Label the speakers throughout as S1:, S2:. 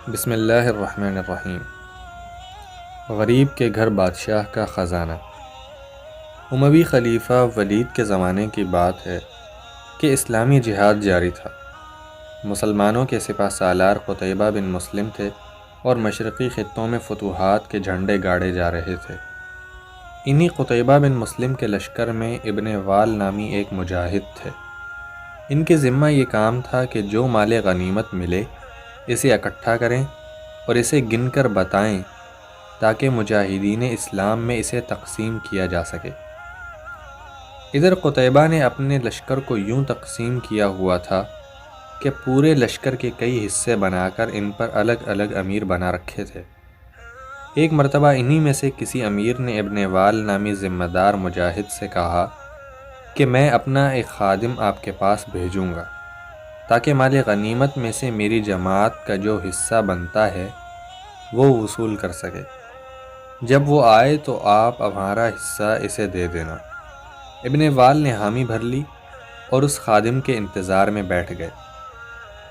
S1: بسم اللہ الرحمن الرحیم۔ غریب کے گھر بادشاہ کا خزانہ۔ اموی خلیفہ ولید کے زمانے کی بات ہے کہ اسلامی جہاد جاری تھا۔ مسلمانوں کے سپہ سالار قتیبہ بن مسلم تھے اور مشرقی خطوں میں فتوحات کے جھنڈے گاڑے جا رہے تھے۔ انہی قتیبہ بن مسلم کے لشکر میں ابن وال نامی ایک مجاہد تھے۔ ان کے ذمہ یہ کام تھا کہ جو مال غنیمت ملے اسے اکٹھا کریں اور اسے گن کر بتائیں تاکہ مجاہدین اسلام میں اسے تقسیم کیا جا سکے۔ ادھر قتیبہ نے اپنے لشکر کو یوں تقسیم کیا ہوا تھا کہ پورے لشکر کے کئی حصے بنا کر ان پر الگ الگ امیر بنا رکھے تھے۔ ایک مرتبہ انہی میں سے کسی امیر نے ابن وال نامی ذمہ دار مجاہد سے کہا کہ میں اپنا ایک خادم آپ کے پاس بھیجوں گا تاکہ مال غنیمت میں سے میری جماعت کا جو حصہ بنتا ہے وہ وصول کر سکے۔ جب وہ آئے تو آپ ہمارا حصہ اسے دے دینا۔ ابن وال نے حامی بھر لی اور اس خادم کے انتظار میں بیٹھ گئے۔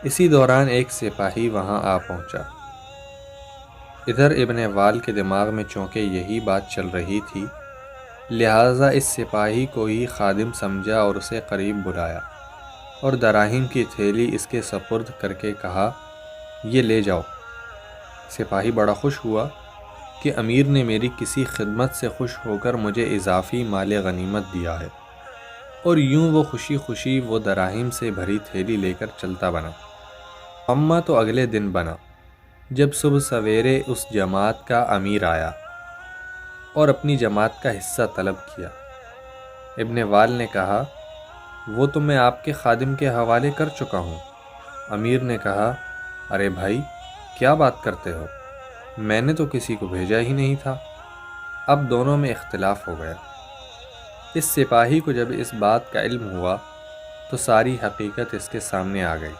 S1: اسی دوران ایک سپاہی وہاں آ پہنچا۔ ادھر ابن وال کے دماغ میں چونکہ یہی بات چل رہی تھی، لہٰذا اس سپاہی کو ہی خادم سمجھا اور اسے قریب بلایا اور دراہیم کی تھیلی اس کے سپرد کر کے کہا، یہ لے جاؤ۔ سپاہی بڑا خوش ہوا کہ امیر نے میری کسی خدمت سے خوش ہو کر مجھے اضافی مال غنیمت دیا ہے، اور یوں وہ خوشی خوشی وہ دراہیم سے بھری تھیلی لے کر چلتا بنا۔ اما تو اگلے دن بنا جب صبح سویرے اس جماعت کا امیر آیا اور اپنی جماعت کا حصہ طلب کیا۔ ابن وال نے کہا، وہ تو میں آپ کے خادم کے حوالے کر چکا ہوں۔ امیر نے کہا، ارے بھائی کیا بات کرتے ہو، میں نے تو کسی کو بھیجا ہی نہیں تھا۔ اب دونوں میں اختلاف ہو گیا۔ اس سپاہی کو جب اس بات کا علم ہوا تو ساری حقیقت اس کے سامنے آ گئی۔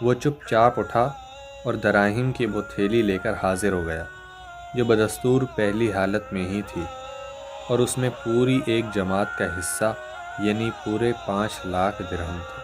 S1: وہ چپ چاپ اٹھا اور دراہیم کی وہ تھیلی لے کر حاضر ہو گیا جو بدستور پہلی حالت میں ہی تھی، اور اس میں پوری ایک جماعت کا حصہ یعنی پورے 5 لاکھ درہم تھے۔